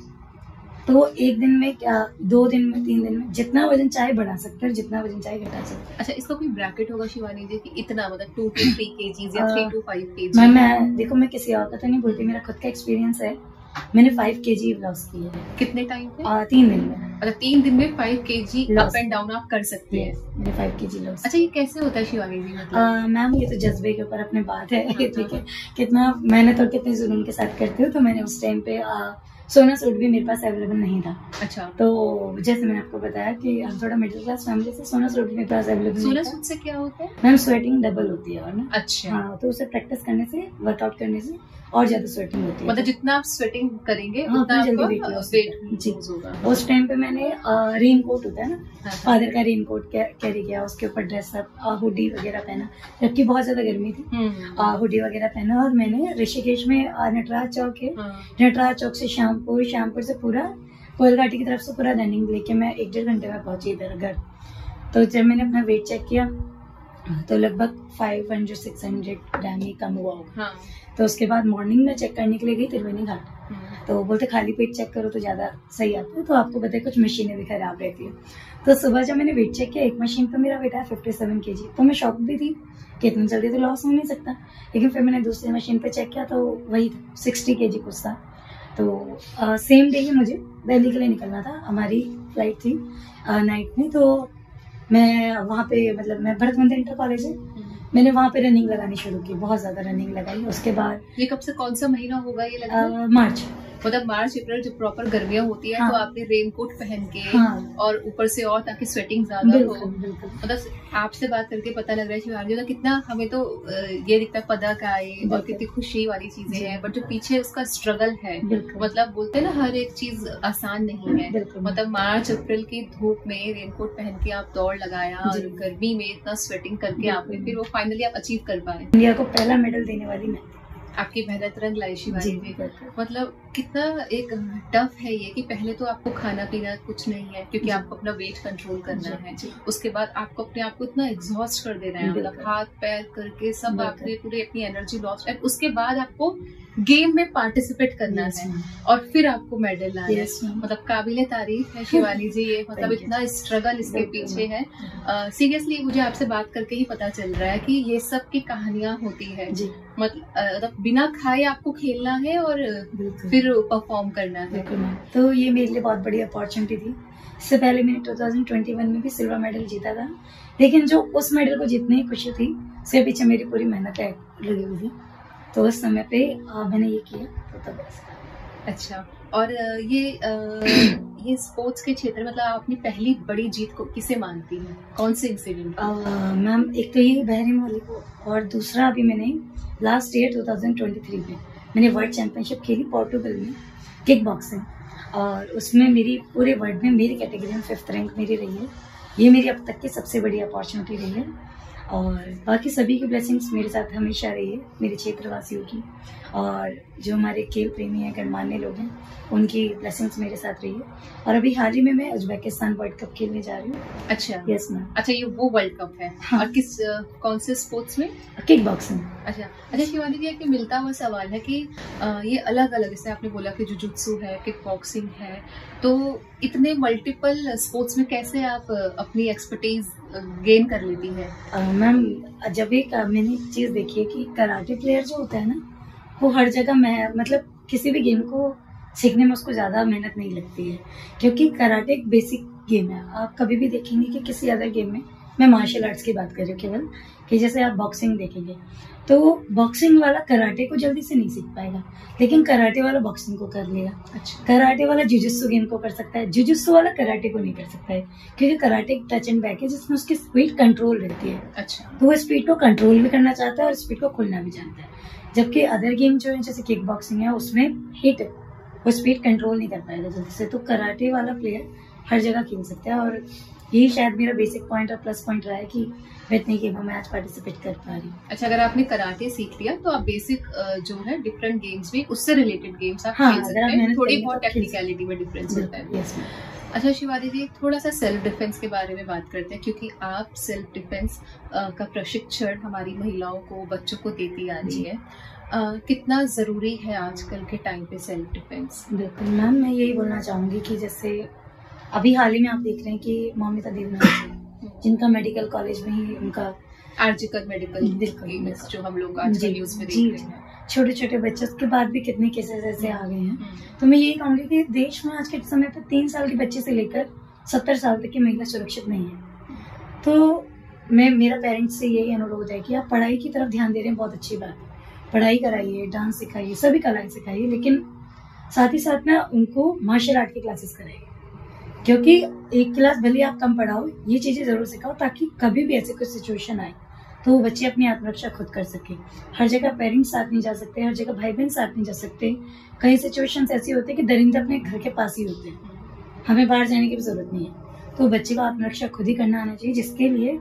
तो वो 1 दिन में, क्या 2 दिन में, 3 दिन में जितना वजन चाहे बढ़ा सकते हैं, जितना वजन चाहे घटा सकते हैं। अच्छा, इसका कोई ब्रैकेट होगा शिवानी जी कि इतना, मतलब 2 to 3 kg या 3 to 5 kg? मैं देखो, मैं किसी और का तो नहीं बोलती, मेरा खुद का एक्सपीरियंस है। मैंने 5 kg लॉस किया है। कितने टाइम पे? 3 दिन में। अच्छा, 3 दिन में 5 kg अप एंड डाउन आप कर सकते हैं? मैंने 5 kg लॉस। अच्छा, ये कैसे होता है शिवानी जी? मतलब मैम ये तो जज्बे के ऊपर अपने बात है। ठीक है, कितना मेहनत और कितने जुनून के साथ करते हो। तो मैंने उस टाइम पे सोना सूट भी मेरे पास अवेलेबल नहीं था। अच्छा। तो जैसे मैंने आपको बताया कि हम थोड़ा मिडिल क्लास फैमिली से, सोना सूट मेरे पास अवेलेबल नहीं था। सोना सूट से क्या होता है? मैम स्वेटिंग डबल होती है, और ना। अच्छा। हाँ, तो उसे प्रैक्टिस करने से, वर्कआउट करने से और ज्यादा स्वेटिंग होती है। मतलब जितना आप स्वेटिंग करेंगे उतना जल्दी वेट लूज होगा। उस टाइम पे मैंने रेन कोट होता है ना, फादर का रेन कोट कैरी किया, उसके ऊपर ड्रेसअप, हुडी वगैरह पहना, जबकि बहुत ज्यादा गर्मी थी। हुडी वगैरह पहना, और मैंने ऋषिकेश में नटराज चौक है, नटराज चौक से श्यामपुर से पूरा कोयलघाटी की तरफ से पूरा रनिंग लेके मैं 1-1.5 घंटे में पहुंची इधर घर। तो जब मैंने अपना वेट चेक किया तो लगभग 500-600 ग्राम ही कम हुआ होगा। तो उसके बाद मॉर्निंग में चेक करने के लिए गई त्रिवेणी घाट। तो बोलते खाली पेट चेक करो तो ज्यादा सही आता है। तो आपको पता है कुछ मशीनें भी खराब रहती है। तो सुबह जब मैंने वेट चेक किया, एक मशीन पर मेरा वेट आया 57 kg। तो मैं शॉक भी थी कि इतनी जल्दी तो लॉस हो नहीं सकता। लेकिन फिर मैंने दूसरी मशीन पे चेक किया तो वही 60 kg कुछ था। तो सेम डे ही मुझे दिल्ली के लिए निकलना था, हमारी फ्लाइट थी नाइट में। तो मैं वहाँ पे, मतलब मैं भरत मंदिर इंटर कॉलेज है, मैंने वहाँ पे रनिंग लगानी शुरू की, बहुत ज्यादा रनिंग लगाई। उसके बाद ये कब से, कौन सा महीना होगा ये? मार्च मतलब मार्च अप्रैल जब प्रॉपर गर्मियां होती है, हाँ। तो आपने रेनकोट पहन के हाँ। और ऊपर से और ताकि स्वेटिंग ज्यादा हो। बिल्कुल। मतलब आपसे बात करके पता लग रहा है शिवानी का कितना हमें तो ये दिखता है पदक आए और बिल्कुल। कितनी खुशी वाली चीजें जी। हैं, बट जो पीछे उसका स्ट्रगल है, बिल्कुल। मतलब बोलते हैं ना हर एक चीज आसान नहीं है। बिल्कुल। मतलब मार्च अप्रैल की धूप में रेनकोट पहन के आप दौड़ लगाया और जी। गर्मी में इतना स्वेटिंग करके बिल्कुल। आपने फिर वो फाइनली आप अचीव कर पाए। इंडिया को पहला मेडल देने वाली मैं थी। आपकी मेहनत रंग लाई शिवानी जी, जी। बिल्कुल। मतलब कितना एक टफ है ये कि पहले तो आपको खाना पीना कुछ नहीं है, क्योंकि जी। आपको अपना वेट कंट्रोल करना है। जी। उसके बाद आपको अपने आप को इतना एग्जॉस्ट कर देना है, मतलब बिल्कुल। हाथ पैर करके सब बिल्कुल। आपने पूरी अपनी एनर्जी लॉस, और उसके बाद आपको गेम में पार्टिसिपेट करना Yes, है ma'am. और फिर आपको मेडल लाना है। Yes, ma'am. मतलब काबिले तारीफ है शिवानी जी ये, मतलब Thank you. इतना स्ट्रगल इसके बिल्कुल। पीछे है। सीरियसली मुझे आपसे बात करके ही पता चल रहा है कि ये सब की कहानियां होती है। जी। मतलब बिना खाए आपको खेलना है और बिल्कुल। फिर परफॉर्म करना है। बिल्कुल मैम, तो ये मेरे लिए बहुत बड़ी अपॉर्चुनिटी थी। इससे पहले मैंने 2021 में भी सिल्वर मेडल जीता था, लेकिन जो उस मेडल को जीतने की खुशी थी उसके पीछे मेरी पूरी मेहनत लगी हुई थी। तो उस समय पे मैंने ये किया, तो तब ऐसा। अच्छा, और ये स्पोर्ट्स के क्षेत्र में मतलब अपनी पहली बड़ी जीत को किसे मानती है, कौन से इंसिडेंट? मैम एक तो ये बहरीन वाली को, और दूसरा अभी मैंने लास्ट ईयर 2023 में मैंने वर्ल्ड चैंपियनशिप खेली पोर्टुगल में, किक बॉक्सिंग, और उसमें मेरी पूरे वर्ल्ड में मेरी कैटेगरी में 5th रैंक मेरी रही है। ये मेरी अब तक की सबसे बड़ी अपॉर्चुनिटी रही है, और बाकी सभी की ब्लेसिंग्स मेरे साथ हमेशा रही है, मेरे क्षेत्रवासियों की, और जो हमारे खेल प्रेमी हैं, गणमान्य लोग हैं, उनकी ब्लेसिंग्स मेरे साथ रही है। और अभी हाल ही में मैं उज्बेकिस्तान वर्ल्ड कप खेलने जा रही हूँ। अच्छा। Yes ma'am. अच्छा, ये वो वर्ल्ड कप है। हाँ। और किस कौन से स्पोर्ट्स में? Kick boxing. अच्छा शिवानी जी, एक मिलता हुआ सवाल है कि ये अलग अलग, जैसे आपने बोला कि जुजुत्सु है, किक बॉक्सिंग है, तो इतने मल्टीपल स्पोर्ट्स में कैसे आप अपनी एक्सपर्टीज गेन कर लेती है? मैम जब एक मैंने चीज देखी है कि कराटे प्लेयर जो होता है ना, वो हर जगह मतलब किसी भी गेम को सीखने में उसको ज्यादा मेहनत नहीं लगती है, क्योंकि कराटे एक बेसिक गेम है। आप कभी भी देखेंगे कि किसी अदर गेम में, मैं मार्शल आर्ट्स की बात कर रही हूँ केवल, कि जैसे आप बॉक्सिंग देखेंगे तो बॉक्सिंग वाला कराटे को जल्दी से नहीं सीख पाएगा, लेकिन कराटे वाला बॉक्सिंग को कर लेगा। अच्छा। कराटे वाला जुजुत्सु गेम को कर सकता है, जुजुत्सु वाला कराटे को नहीं कर सकता है, क्योंकि कराटे एक टच एंड बैक है जिसमें उसकी स्पीड कंट्रोल रहती है। अच्छा। तो वो स्पीड को कंट्रोल भी करना चाहता है और स्पीड को खोलना भी जानता है, जबकि अदर गेम जो है जैसे किक बॉक्सिंग है उसमें हिट वो स्पीड कंट्रोल नहीं कर पाएगा जल्दी से। तो कराटे वाला प्लेयर हर जगह खेल सकता है, और यही शायद मेरा बेसिक पॉइंट और प्लस पॉइंट रहा है कि मैं इतनी गेमों में आज पार्टिसिपेट कर पा रही हूँ। अच्छा, अगर आपने कराटे सीख लिया तो आप बेसिक जो है डिफरेंट गेम्स भी, उससे रिलेटेड गेम्स आप खेल सकते हैं, थोड़ी बहुत टेक्निकलिटी में डिफरेंस होता है। अच्छा शिवानी जी, थोड़ा सा सेल्फ डिफेंस के बारे में बात करते हैं, क्योंकि आप सेल्फ डिफेंस का प्रशिक्षण हमारी महिलाओं को, बच्चों को देती आ रही है। कितना जरूरी है आजकल के टाइम पे सेल्फ डिफेंस? बिल्कुल मैम, मैं यही बोलना चाहूंगी कि जैसे अभी हाल ही में आप देख रहे हैं कि मौमिता देवी जिनका मेडिकल कॉलेज में ही उनका आर्जिकल मेडिकल केस जो हम लोग आजकल न्यूज़ में देख रहे हैं, छोटे छोटे बच्चे, उसके बाद भी कितने केसेस ऐसे आ गए हैं। तो मैं यही कहूंगी कि देश में आज के समय पे 3 साल के बच्चे से लेकर 70 साल तक की महिला सुरक्षित नहीं है। तो मेरा पेरेंट्स से यही अनुरोध है कि आप पढ़ाई की तरफ ध्यान दे रहे हैं, बहुत अच्छी बात है, पढ़ाई कराइए, डांस सिखाइए, सभी कलाएं सिखाइए, लेकिन साथ ही साथ ना उनको मार्शल आर्ट की क्लासेस कराइए, क्योंकि एक क्लास भले आप कम पढ़ाओ, ये चीजें जरूर सिखाओ ताकि कभी भी ऐसे कोई सिचुएशन आए तो वो बच्चे अपनी आत्मरक्षा खुद कर सके। हर जगह पेरेंट्स साथ नहीं जा सकते, हर जगह भाई बहन साथ नहीं जा सकते, कई सिचुएशंस ऐसी होती है कि दरिंदे अपने घर के पास ही होते हैं, हमें बाहर जाने की भी जरूरत नहीं है। तो बच्चे को आत्मरक्षा खुद ही करना आना चाहिए, जिसके लिए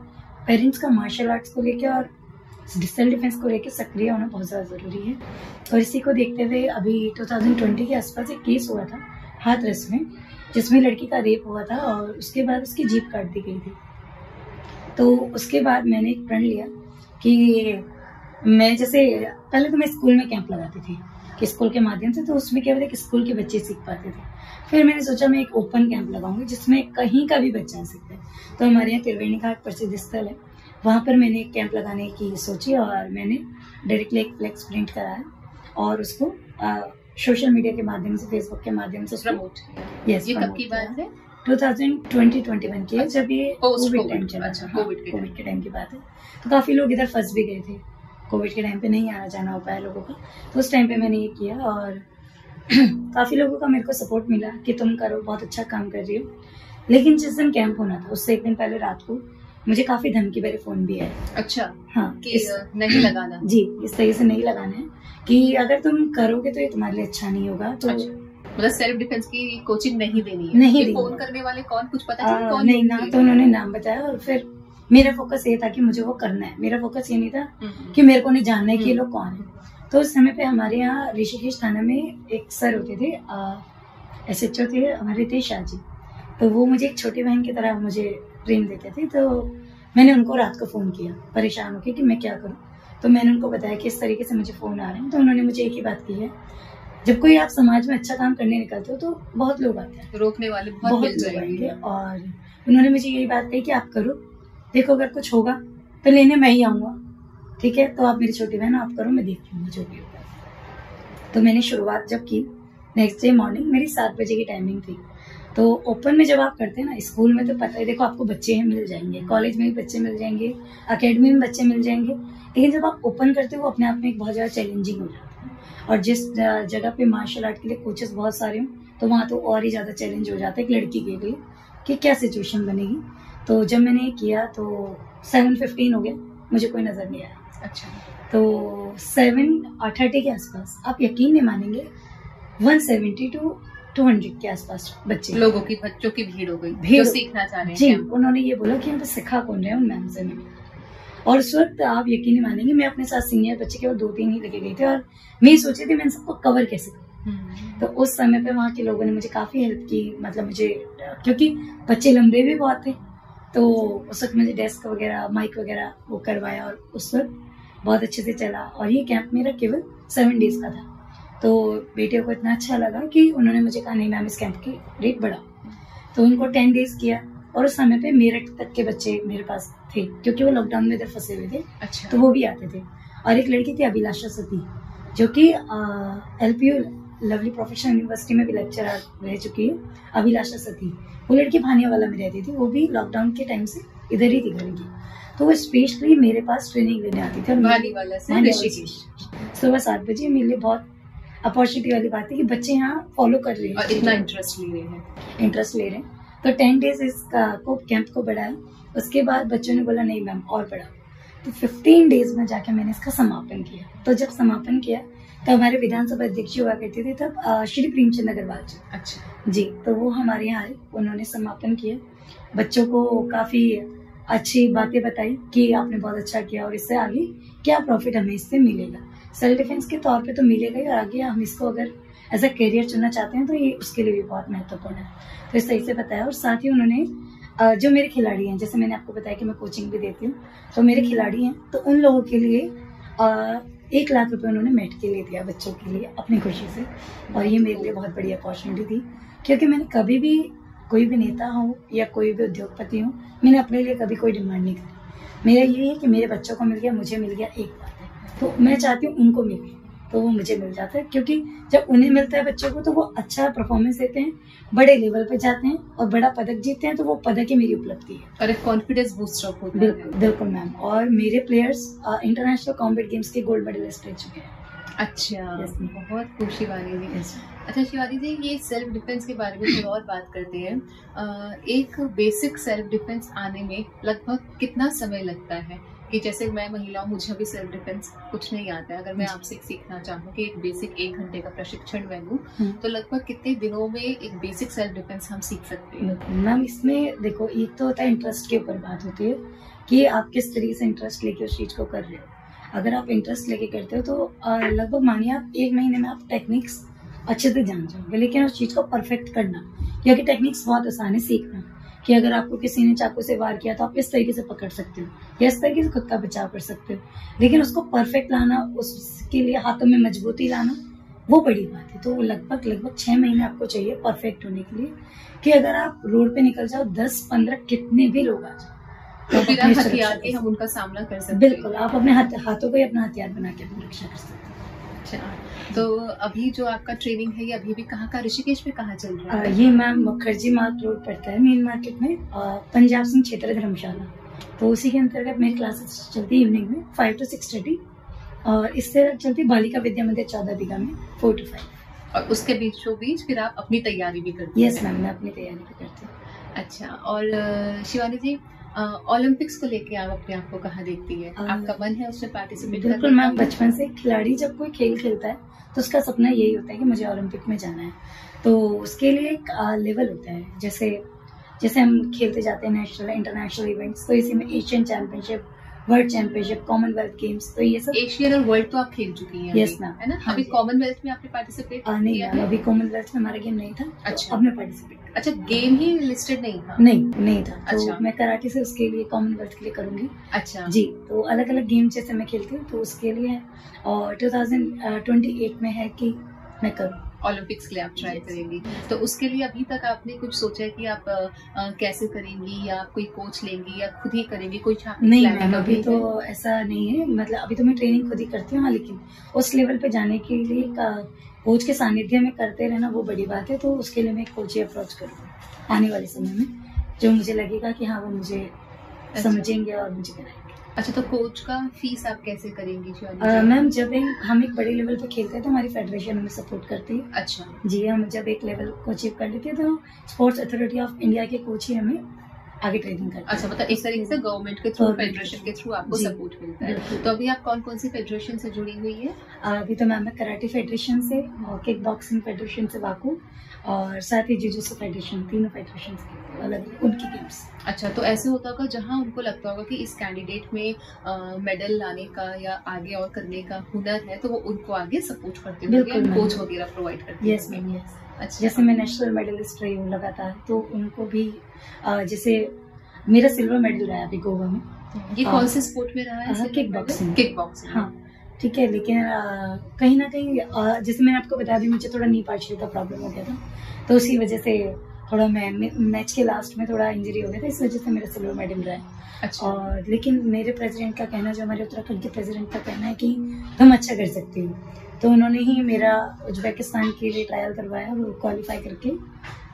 पेरेंट्स का मार्शल आर्ट्स को लेकर और सेल्फ डिफेंस को लेकर सक्रिय होना बहुत ज्यादा जरूरी है। और इसी को देखते हुए अभी 2020 के आसपास एक केस हुआ था हाथरस में, जिसमें लड़की का रेप हुआ था और उसके बाद उसकी जीभ काट दी गई थी। तो उसके बाद मैंने एक प्रण लिया कि मैं जैसे पहले तो मैं स्कूल में कैंप लगाती थी कि स्कूल के माध्यम से, तो उसमें केवल एक स्कूल के बच्चे सीख पाते थे। फिर मैंने सोचा मैं एक ओपन कैंप लगाऊंगी जिसमें कहीं का भी बच्चा आ सकता है। तो हमारे यहाँ त्रिवेणी घाट प्रसिद्ध स्थल है, वहां पर मैंने एक कैंप लगाने की सोची और मैंने डायरेक्टली एक फ्लेक्स प्रिंट कराया और उसको सोशल मीडिया के माध्यम से, फेसबुक के माध्यम से प्रमोट। यस, ये कब की बात है? 2020-21 की, जब ये कोविड टाइम चला। अच्छा, कोविड के टाइम की बात है। तो काफी लोग इधर फंस भी गए थे, कोविड के टाइम पे नहीं आना जाना हो पाया लोगों का, तो उस टाइम पे मैंने ये किया और काफ़ी लोगों का मेरे को सपोर्ट मिला कि तुम करो, बहुत अच्छा काम कर रही हो। लेकिन जिस दिन कैंप होना था उससे एक दिन पहले रात को मुझे काफ़ी धमकी भरे फ़ोन भी आए। अच्छा। हाँ, कि नहीं लगाना। जी, इस तरह से नहीं लगाना है कि अगर तुम करोगे तो ये तुम्हारे लिए अच्छा नहीं होगा। तो मतलब सेल्फ डिफेंस की कोचिंग नहीं देनी है। नहीं देनी। फोन करने वाले कौन, कुछ पता चला कौन? नहीं ना, तो उन्होंने नाम बताया और फिर मेरा फोकस ये था कि मुझे वो करना है। मेरा फोकस ये नहीं था कि मेरे को नहीं जानना है कि ये लोग कौन है। तो उस समय पे हमारे यहाँ ऋषिकेश थाना में एक सर होते थे, SHO थे हमारे थे शाह जी। तो वो मुझे एक छोटी बहन की तरह मुझे प्रेम देते थे। तो मैंने उनको रात को फ़ोन किया परेशान होकर कि मैं क्या करूँ। तो मैंने उनको बताया कि इस तरीके से मुझे फ़ोन आ रहे हैं। तो उन्होंने मुझे एक ही बात की है, जब कोई आप समाज में अच्छा काम करने निकलते हो तो बहुत लोग आते हैं, रोकने वाले बहुत लोग आएंगे। और उन्होंने मुझे यही बात कही कि आप करो, देखो अगर कुछ होगा तो लेने मैं ही आऊँगा, ठीक है। तो आप मेरी छोटी बहन, आप करो, मैं देख लूँगा जो भी होगा। तो मैंने शुरुआत जब की, नेक्स्ट डे मॉर्निंग मेरी 7 बजे की टाइमिंग थी। तो ओपन में जब आप करते हैं ना, स्कूल में तो पता है, देखो आपको बच्चे मिल जाएंगे, कॉलेज में भी बच्चे मिल जाएंगे, अकेडमी में बच्चे मिल जाएंगे, लेकिन जब आप ओपन करते हो वो अपने आप में एक बहुत ज़्यादा चैलेंजिंग हो जाता है। और जिस जगह पे मार्शल आर्ट के लिए कोचेस बहुत सारे हों तो वहाँ तो और ही ज़्यादा चैलेंज हो जाता है एक लड़की के लिए कि क्या सिचुएशन बनेगी। तो जब मैंने किया तो 7:15 हो गया, मुझे कोई नज़र नहीं आया। अच्छा। तो 7:30 के आसपास, आप यकीन नहीं मानेंगे, 170 to 200 के आसपास बच्चे, लोगों की, बच्चों की भीड़ हो गई जो सीखना चाह रहे हैं। जी, उन्होंने ये बोला कि हमें सिखा कौन रहे हैं उन मैम से मिले। और उस वक्त आप यकीन नहीं मानेंगे, मैं अपने साथ सीनियर बच्चे केवल 2-3 ही लेके गई थी और मैं सोची थी मैं सबको कवर कैसे करूँ। तो उस समय पे वहाँ के लोगों ने मुझे काफ़ी हेल्प की, मतलब मुझे, क्योंकि बच्चे लंबे भी बहुत थे, तो उस वक्त मुझे डेस्क वगैरह, माइक वगैरह वो करवाया और उस वक्त बहुत अच्छे से चला। और ये कैंप मेरा केवल 7 डेज का था। तो बेटियों को इतना अच्छा लगा कि उन्होंने मुझे कहा नहीं मैम इस कैंप की रेट बढ़ाओ। तो उनको 10 डेज किया और उस समय पे मेरठ तक के बच्चे मेरे पास थे, क्योंकि वो लॉकडाउन में इधर फंसे हुए थे। अच्छा। तो वो भी आते थे। और एक लड़की थी अभिलाषा सती, जो कि LPU लवली प्रोफेशनल यूनिवर्सिटी में भी लेक्चरर रह चुकी है। अभिलाषा सती, वो लड़की भानियावाला में रहती थी, वो भी लॉकडाउन के टाइम से इधर ही थी घर की। तो वो स्पेशली मेरे पास ट्रेनिंग लेने आती थी। भानीवाला से ऋषिकेश। सुबह 7 बजे मेरे लिए बहुत अपॉर्चुनिटी वाली बात है कि बच्चे यहाँ फॉलो कर रहे हैं और इतना इंटरेस्ट ले रहे हैं। तो 10 डेज इसका कैंप को बढ़ाया। उसके बाद बच्चों ने बोला नहीं मैम और बढ़ाओ। तो 15 डेज में जाके मैंने इसका समापन किया। तो जब समापन किया तो हमारे विधानसभा अध्यक्ष हुआ करते थे तब श्री प्रेमचंद अग्रवाल जी। अच्छा जी, तो वो हमारे यहाँ आए, उन्होंने समापन किया, बच्चों को काफ़ी अच्छी बातें बताई कि आपने बहुत अच्छा किया और इससे आगे क्या प्रॉफिट हमें इससे मिलेगा। सेल्फ डिफेंस के तौर पे तो मिलेगा ही, और आगे हम इसको अगर एज अ करियर चुनना चाहते हैं तो ये उसके लिए भी बहुत महत्वपूर्ण है। तो इस सही से बताया। और साथ ही उन्होंने जो मेरे खिलाड़ी हैं, जैसे मैंने आपको बताया कि मैं कोचिंग भी देती हूँ, तो मेरे खिलाड़ी हैं, तो उन लोगों के लिए 1 लाख रुपए उन्होंने मेट के लिए दिया बच्चों के लिए अपनी खुशी से। और ये मेरे लिए बहुत बड़ी अपॉर्चुनिटी थी, क्योंकि मैंने कभी भी, कोई भी नेता हो या कोई भी उद्योगपति हो, मैंने अपने लिए कभी कोई डिमांड नहीं करी। मेरा यही है कि मेरे बच्चों को मिल गया, मुझे मिल गया, एक बात है। तो मैं चाहती हूँ उनको मिले, तो वो मुझे मिल जाता है, क्योंकि जब उन्हें मिलता है बच्चों को तो वो अच्छा परफॉर्मेंस देते हैं, बड़े लेवल पे जाते हैं और बड़ा पदक जीतते हैं। तो वो पदक ही मेरी उपलब्धि है और एक कॉन्फिडेंस बूस्ट अप होता है। बिल्कुल मैम। और मेरे प्लेयर्स इंटरनेशनल कॉम्बैट गेम्स के गोल्ड मेडलिस्ट रह चुके हैं। अच्छा, बहुत खुशी शिवानी जी। अच्छा शिवानी जी, ये सेल्फ डिफेंस के बारे में थोड़ा और बात करते हैं। एक बेसिक सेल्फ डिफेंस आने में लगभग कितना समय लगता है? कि जैसे मैं महिला हूँ, मुझे अभी सेल्फ डिफेंस कुछ नहीं आता है, अगर मैं आपसे सीखना चाहूँ कि एक बेसिक 1 घंटे का प्रशिक्षण मैं लूँ, तो लगभग कितने दिनों में एक बेसिक सेल्फ डिफेंस हम सीख सकते हैं? मैम इसमें देखो, एक तो होता है इंटरेस्ट के ऊपर बात होती है कि आप किस तरीके से इंटरेस्ट लेके उस चीज को कर रहे हो। अगर आप इंटरेस्ट लेके करते हो तो लगभग मानिए आप 1 महीने में आप टेक्निक्स अच्छे से जान जाओगे। लेकिन उस चीज को परफेक्ट करना, क्योंकि टेक्निक्स बहुत आसान है सीखना, कि अगर आपको किसी ने चाकू से वार किया तो आप इस तरीके से पकड़ सकते हो या इस तरीके से खुद का बचाव कर सकते हो। लेकिन उसको परफेक्ट लाना, उसके लिए हाथों में मजबूती लाना, वो बड़ी बात है। तो लगभग 6 महीने आपको चाहिए परफेक्ट होने के लिए, कि अगर आप रोड पे निकल जाओ 10-15 कितने भी लोग आ जाओ तो बिना हथियार के हम उनका सामना कर सकते हैं। बिल्कुल, आप अपने हाथों को ही अपना हथियार बना के अपनी रक्षा कर सकते हैं। अच्छा, तो अभी जो आपका ट्रेनिंग है ये अभी भी कहाँ का, ऋषिकेश में कहाँ चल रहा है? ये मैम मुखर्जी मार्ग रोड पड़ता है मेन मार्केट में, पंजाब सिंह क्षेत्र धर्मशाला। तो उसी के अंतर्गत मेरी क्लासेस चलती है इवनिंग में 5 to 6:30, और इससे चलती बालिका विद्या मंदिर 14 बीघा में 4 to 5। और उसके बीचों बीच फिर आप अपनी तैयारी भी करती हैं? यस मैम, मैं अपनी तैयारी भी करती हूँ। अच्छा, और शिवानी जी, ओलंपिक्स को लेके आप अपने आप को कहाँ देखती है? आपका मन है उसमें पार्टिसिपेट करने का? बिल्कुल मैम, बचपन से खिलाड़ी जब कोई खेल खेलता है तो उसका सपना यही होता है कि मुझे ओलंपिक में जाना है। तो उसके लिए एक लेवल होता है, जैसे जैसे हम खेलते जाते हैं नेशनल इंटरनेशनल इवेंट्स, तो इसी में Asian championship, world championship, Commonwealth games, तो ये सब। एशियन और वर्ल्ड तो आप खेल चुकी हैं? यस मैम, है ना? हाँ अभी जी। कॉमनवेल्थ में आपने पार्टिसिपेट नहीं किया मैम, है? अभी कॉमनवेल्थ में हमारा गेम नहीं था। अच्छा। अब मैं पार्टिसिपेट। अच्छा, गेम ही लिस्टेड नहीं था? नहीं था। अच्छा। तो मैं कराटे से उसके लिए कॉमनवेल्थ के लिए करूंगी। अच्छा जी, तो अलग अलग गेम जैसे मैं खेलती हूँ तो उसके लिए है, और 2028 में है कि मैं करूँ ओलंपिक्स के लिए आप ट्राई करेंगी। तो उसके लिए अभी तक आपने कुछ सोचा है कि आप कैसे करेंगी, या कोच कोच लेंगी, या खुद ही करेंगी? कोई नहीं मैम, अभी तो ऐसा नहीं है। मतलब अभी तो मैं ट्रेनिंग खुद ही करती हूँ, हाँ, लेकिन उस लेवल पे जाने के लिए कोच के सानिध्य में करते रहना वो बड़ी बात है। तो उसके लिए मैं एक कोच ही अप्रोच करूँगी आने वाले समय में, जो मुझे लगेगा कि हाँ वो मुझे समझेंगे और मुझे कराएंगे। अच्छा, तो कोच का फीस आप कैसे करेंगी शिवानी? मैम, जब हम एक बड़े लेवल पे खेलते हैं तो हमारी फेडरेशन हमें सपोर्ट करती है। अच्छा जी, हम जब एक लेवल को अचीव कर लेते हैं तो स्पोर्ट्स अथॉरिटी ऑफ इंडिया के कोच ही हमें आगे ट्रेनिंग करते हैं। अच्छा, मतलब इस तरीके से गवर्नमेंट के थ्रू, फेडरेशन के थ्रू आपको जी, सपोर्ट मिलता है। बिल्कुल। तो अभी आप कौन कौन सी फेडरेशन से जुड़ी हुई है? अभी तो मैम मैं कराटे फेडरेशन से और किक बॉक्सिंग फेडरेशन से वाकू, और साथ ही जुजुत्सु फेडरेशन, तीनों फेडरेशन के अलग उनकी गेम्स। अच्छा, तो ऐसे होता होगा जहां उनको लगता होगा कि इस कैंडिडेट में मेडल लाने का या आगे और करने का हुनर है, तो वो उनको आगे सपोर्ट करते होंगे, बिल्कुल, कोच वगैरह प्रोवाइड करते हैं। Yes ma'am, yes. अच्छा, जैसे मैं नेशनल मेडलिस्ट रही हूँ लगातार, तो उनको भी जैसे मेरा सिल्वर मेडल रहा है अभी गोवा में। ये कौन से स्पोर्ट में रहा है? Kick boxing. किक बॉक्सिंग, हाँ, ठीक है। लेकिन कहीं ना कहीं जैसे मैंने आपको बता दी, मुझे थोड़ा नी पार्शियल का प्रॉब्लम हो गया था, तो उसी वजह से थोड़ा मैं मैच के लास्ट में थोड़ा इंजरी हो गया था, इस वजह से मेरा सिल्वर मेडल रहा है। अच्छा। और लेकिन मेरे प्रेसिडेंट का कहना, जो हमारे उत्तराखंड के प्रेसिडेंट का कहना है कि तुम अच्छा कर सकती हो, तो उन्होंने ही मेरा उज्बेकिस्तान के लिए ट्रायल करवाया, वो क्वालिफाई करके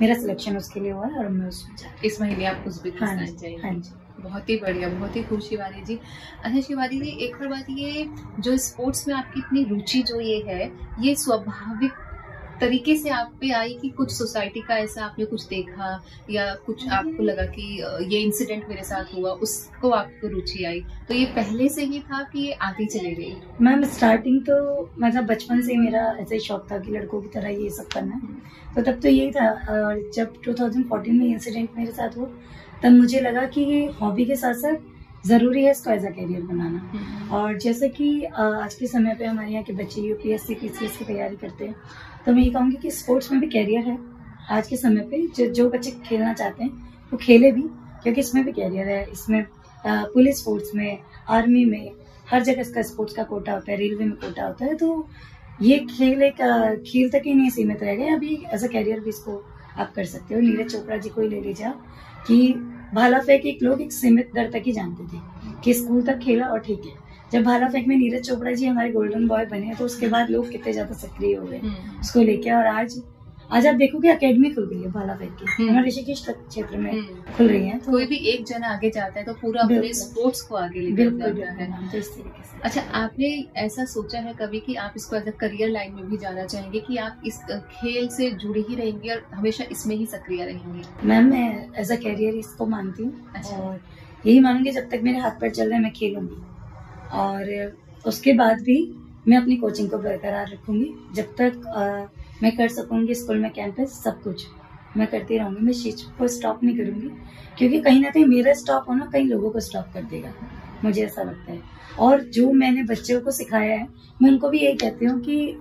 मेरा सिलेक्शन उसके लिए हुआ और मैं उसमें जा। इस महीने आप उज्बेकिस्तान जाएंगे? हाँ जी। बहुत ही बढ़िया, बहुत ही खूब शिवानी जी। अच्छा शिवानी जी, एक और बात, ये जो स्पोर्ट्स में आपकी इतनी रुचि जो ये है, ये स्वाभाविक तरीके से आप पे आई कि कुछ सोसाइटी का ऐसा आपने कुछ देखा, या कुछ आपको लगा कि ये इंसिडेंट मेरे साथ हुआ, उसको आपको रुचि आई? तो ये पहले से ही था कि ये आगे चले गई? मैम, स्टार्टिंग तो मतलब बचपन से मेरा ऐसा ही शौक था कि लड़कों की तरह ये सब करना है, तो तब तो यही था। और जब 2014 में इंसिडेंट मेरे साथ हुआ, तब मुझे लगा कि ये हॉबी के साथ साथ ज़रूरी है इसको एज अ कैरियर बनाना। और जैसे कि आज के समय पे हमारे यहाँ के बच्चे यूपीएससी पीसीएस की तैयारी करते हैं, तो मैं ये कहूँगी कि स्पोर्ट्स में भी कैरियर है आज के समय पे। जो बच्चे खेलना चाहते हैं वो खेले भी, क्योंकि इसमें भी कैरियर है। इसमें पुलिस फोर्स में, आर्मी में, हर जगह इसका स्पोर्ट्स का कोटा होता है, रेलवे में कोटा होता है। तो ये खेल एक खेल तक ही नहीं सीमित रह गया, अभी एज अ कैरियर भी इसको आप कर सकते हो। नीरज चोपड़ा जी को ही ले लीजिए आप, कि भाला फेंक एक लोग एक सीमित दर तक ही जानते थे कि स्कूल तक खेला और ठीक है। जब भाला फेंक में नीरज चोपड़ा जी हमारे गोल्डन बॉय बने, तो उसके बाद लोग कितने ज्यादा सक्रिय हो गए उसको लेके। और आज आप देखोगे अकेडमी खुल गई है भाला फेंक की, हमारे ऋषिकेश क्षेत्र में खुल रही है। तो कोई भी एक जन आगे जाता है तो पूरा अपने स्पोर्ट्स को आगे लेकर जाता है। तो इस तरीके से। अच्छा, आपने ऐसा सोचा है कभी कि आप इसको एज अ करियर लाइन में भी जाना चाहेंगे, कि आप इस खेल से जुड़ी ही रहेंगी और हमेशा इसमें ही सक्रिय रहेंगी? मैम, मैं एज अ कैरियर इसको मानती हूँ। अच्छा। और यही मानूंगी, जब तक मेरे हाथ पैर चल रहे हैं मैं खेलूंगी, और उसके बाद भी मैं अपनी कोचिंग को बरकरार रखूंगी। जब तक मैं कर सकूंगी स्कूल में कैंपस, सब कुछ मैं करती रहूंगी। मैं इस चीज को स्टॉप नहीं करूंगी, क्योंकि कहीं ना कहीं मेरा स्टॉप होना कई लोगों को स्टॉप कर देगा, मुझे ऐसा लगता है। और जो मैंने बच्चों को सिखाया है, मैं उनको भी यही कहती हूँ कि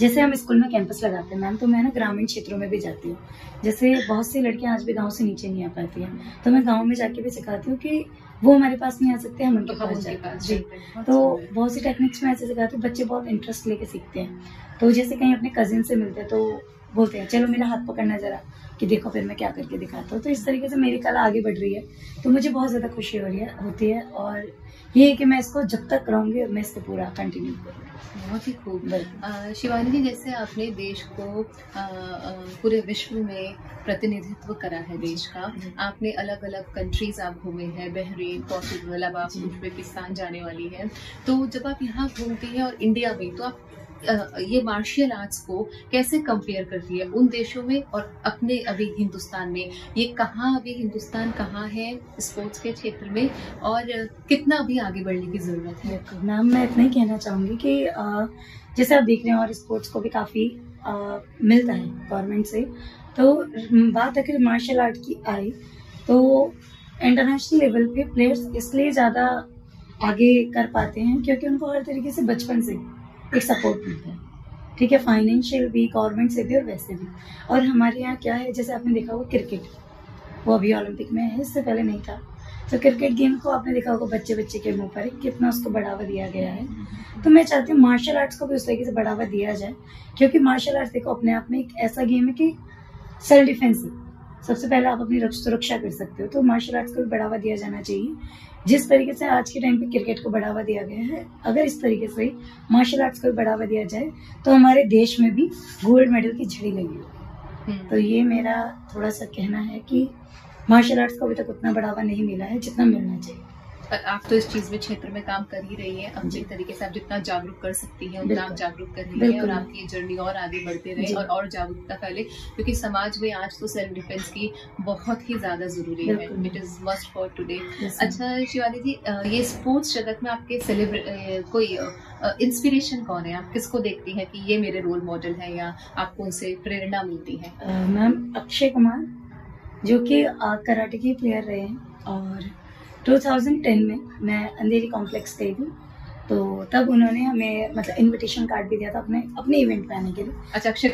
जैसे हम स्कूल में कैंपस लगाते हैं मैम, तो मैं ना ग्रामीण क्षेत्रों में भी जाती हूँ। जैसे बहुत सी लड़कियां आज भी गांव से नीचे नहीं आ पाती हैं, तो मैं गांव में जाके भी सिखाती हूँ कि वो हमारे पास नहीं आ सकते, हम उनके पास जाते हैं। जी, तो बहुत सी टेक्निक्स मैं ऐसे सिखाती हूँ, बच्चे बहुत इंटरेस्ट लेके सीखते हैं। तो जैसे कहीं अपने कजिन से मिलते हैं तो बोलते हैं चलो मेरा हाथ पकड़ना जरा, कि देखो फिर मैं क्या करके दिखाता हूँ। तो इस तरीके से मेरी कला आगे बढ़ रही है, तो मुझे बहुत ज़्यादा खुशी होती है। और ये है कि मैं इसको जब तक कराऊंगी मैं इसको पूरा कंटिन्यू करूँगी। बहुत ही खूब। शिवानी जी, जैसे आपने देश को पूरे विश्व में प्रतिनिधित्व करा है देश का, आपने अलग अलग कंट्रीज आप घूमे हैं, बहरीन, पोर्टुगल, अब आप उज्बेकिस्तान जाने वाली हैं। तो जब आप यहाँ घूमती हैं और इंडिया में, तो आप ये मार्शल आर्ट्स को कैसे कंपेयर करती है उन देशों में और अपने अभी हिंदुस्तान में? ये कहाँ अभी हिंदुस्तान कहाँ है स्पोर्ट्स के क्षेत्र में और कितना अभी आगे बढ़ने की जरूरत है? मैम मैं इतना ही कहना चाहूँगी कि जैसे आप देख रहे हैं और स्पोर्ट्स को भी काफ़ी मिलता है गवर्नमेंट से, तो बात अगर मार्शल आर्ट की आई तो इंटरनेशनल लेवल पे प्लेयर्स इसलिए ज़्यादा आगे कर पाते हैं क्योंकि उनको हर तरीके से बचपन से एक सपोर्ट मिलता है, ठीक है, फाइनेंशियल भी, गवर्नमेंट से भी और वैसे भी। और हमारे यहाँ क्या है, जैसे आपने देखा होगा क्रिकेट, वो अभी ओलंपिक में है, इससे पहले नहीं था, तो क्रिकेट गेम को आपने देखा होगा बच्चे बच्चे के मुंह पर कितना उसको बढ़ावा दिया गया है। तो मैं चाहती हूँ मार्शल आर्ट्स को भी उस तरीके से बढ़ावा दिया जाए, क्योंकि मार्शल आर्ट्स देखो अपने आप में एक ऐसा गेम है कि सेल्फ डिफेंस है, सबसे पहले आप अपनी सुरक्षा कर सकते हो। तो मार्शल आर्ट्स को भी बढ़ावा दिया जाना चाहिए, जिस तरीके से आज के टाइम पे क्रिकेट को बढ़ावा दिया गया है। अगर इस तरीके से मार्शल आर्ट्स को भी बढ़ावा दिया जाए तो हमारे देश में भी गोल्ड मेडल की झड़ी लगेगी। तो ये मेरा थोड़ा सा कहना है कि मार्शल आर्ट्स को अभी तक उतना बढ़ावा नहीं मिला है जितना मिलना चाहिए। आप तो इस चीज में क्षेत्र में काम कर ही रही हैं, अपने तरीके से आप जितना जागरूक कर सकती हैं उतना आप जागरूक कर रही हैं और आपकी ये जर्नी और आगे बढ़ते रहे और जागरूकता फैले, क्योंकि समाज में आज तो सेल्फ डिफेंस की बहुत ही ज्यादा जरूरी है। It is must for today. अच्छा शिवानी जी, ये स्पोर्ट्स जगत में आपके कोई इंस्पिरेशन कौन है? आप किसको देखती हैं कि ये मेरे रोल मॉडल है या आपको उनसे प्रेरणा मिलती है? मैम अक्षय कुमार, जो कि कराटे के प्लेयर रहे हैं, और 2010 में मैं अंधेरी कॉम्प्लेक्स गई थी, तो तब उन्होंने हमें मतलब इनविटेशन कार्ड भी दिया था अपने इवेंट में आने के लिए। अच्छा, अक्षय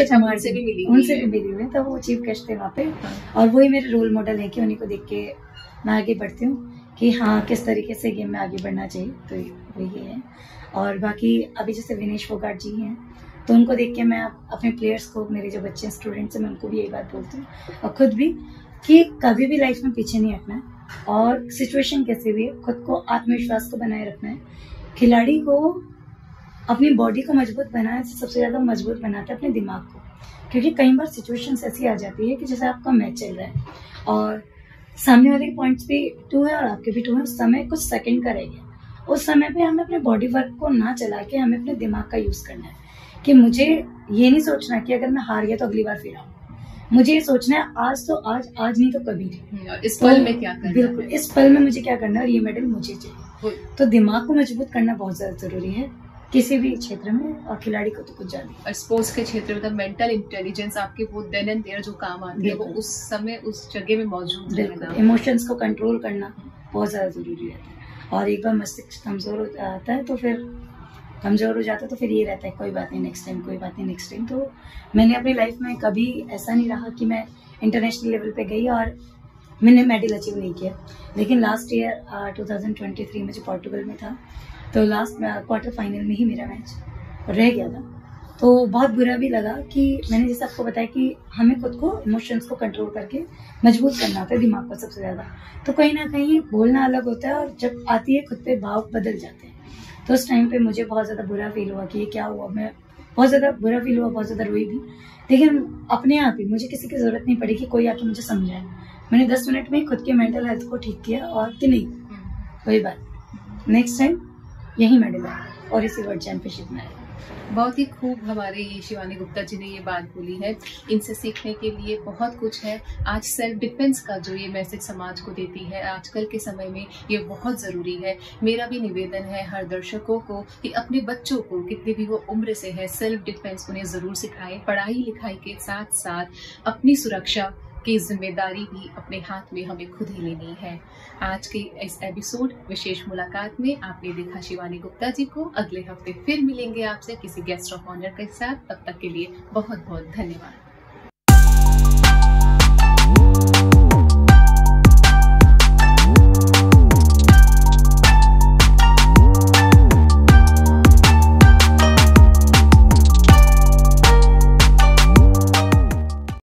कुमार से भी मिली, उनसे भी मिली हुई, तब वो चीफ गेस्ट थे वहाँ पे। और वही मेरे रोल मॉडल है कि उन्हीं को देख के मैं आगे बढ़ती हूँ कि हाँ किस तरीके से गेम में आगे बढ़ना चाहिए, तो वही है। और बाकी अभी जैसे विनेश फोगाट जी हैं, तो उनको देख के मैं अपने प्लेयर्स को, मेरे जो बच्चे स्टूडेंट्स हैं, मैं उनको भी यही बात बोलती हूँ और खुद भी, कि कभी भी लाइफ में पीछे नहीं हटना है और सिचुएशन कैसे भी है, खुद को आत्मविश्वास को बनाए रखना है। खिलाड़ी को अपनी बॉडी को मजबूत बनाने से सबसे ज्यादा मजबूत बनाता है अपने दिमाग को, क्योंकि कई बार सिचुएशंस ऐसी आ जाती है कि जैसे आपका मैच चल रहा है और सामने वाले पॉइंट्स भी 2 है और आपके भी 2 है, उस समय कुछ सेकंड का रह गया, उस समय पे हमें अपने बॉडी वर्क को ना चला के हमें अपने दिमाग का यूज करना है कि मुझे ये नहीं सोचना कि अगर मैं हार गया तो अगली बार फिर आऊँ, मुझे ये सोचना है आज तो आज नहीं तो कभी नहीं, इस पल में क्या करना है। बिल्कुल, इस पल में मुझे क्या करना है और ये मेडल मुझे चाहिए। तो दिमाग को मजबूत करना बहुत ज्यादा जरूरी है किसी भी क्षेत्र में, और खिलाड़ी को तो कुछ ज्यादा। और स्पोर्ट्स के क्षेत्र में मेंटल इंटेलिजेंस आपके वो देन एंड देयर जो काम आती है, वो उस समय उस जगह में मौजूद रहना, इमोशंस को कंट्रोल करना बहुत ज्यादा जरूरी रहता है। और एक बार मस्तिष्क कमजोर हो जाता है तो फिर ये रहता है कोई बात नहीं नेक्स्ट टाइम, कोई बात नहीं नेक्स्ट टाइम। तो मैंने अपनी लाइफ में कभी ऐसा नहीं रहा कि मैं इंटरनेशनल लेवल पे गई और मैंने मेडल अचीव नहीं किया। लेकिन लास्ट ईयर 2023 में जो पोर्टुगल में था, तो लास्ट क्वार्टर फाइनल में ही मेरा मैच रह गया था, तो बहुत बुरा भी लगा कि मैंने जैसे आपको बताया कि हमें खुद को इमोशंस को कंट्रोल करके मजबूत करना होता है, दिमाग को सबसे ज्यादा। तो कहीं ना कहीं बोलना अलग होता है और जब आती है खुद पे भाव बदल जाते हैं। तो उस टाइम पे मुझे बहुत ज्यादा बुरा फील हुआ कि ये क्या हुआ, मैं बहुत ज्यादा बुरा फील हुआ, बहुत ज्यादा रोई भी। लेकिन अपने आप ही, मुझे किसी की जरूरत नहीं पड़ी कि कोई आके मुझे समझाए, मैंने 10 मिनट में खुद के मेंटल हेल्थ को ठीक किया और कि नहीं कोई बात, नेक्स्ट टाइम यही मेडल है और इसी वर्ल्ड चैंपियनशिप में है। बहुत ही खूब हमारे ये शिवानी गुप्ता जी ने ये बात बोली है, इनसे सीखने के लिए बहुत कुछ है। आज सेल्फ डिफेंस का जो ये मैसेज समाज को देती है, आजकल के समय में ये बहुत ज़रूरी है। मेरा भी निवेदन है हर दर्शकों को कि अपने बच्चों को कितनी भी वो उम्र से है, सेल्फ डिफेंस उन्हें ज़रूर सिखाएं। पढ़ाई लिखाई के साथ साथ अपनी सुरक्षा की जिम्मेदारी भी अपने हाथ में हमें खुद ही लेनी है। आज के इस एपिसोड विशेष मुलाकात में आपने देखा शिवानी गुप्ता जी को। अगले हफ्ते फिर मिलेंगे आपसे किसी गेस्ट ऑफ ऑनर के साथ। तब तक के लिए बहुत बहुत धन्यवाद।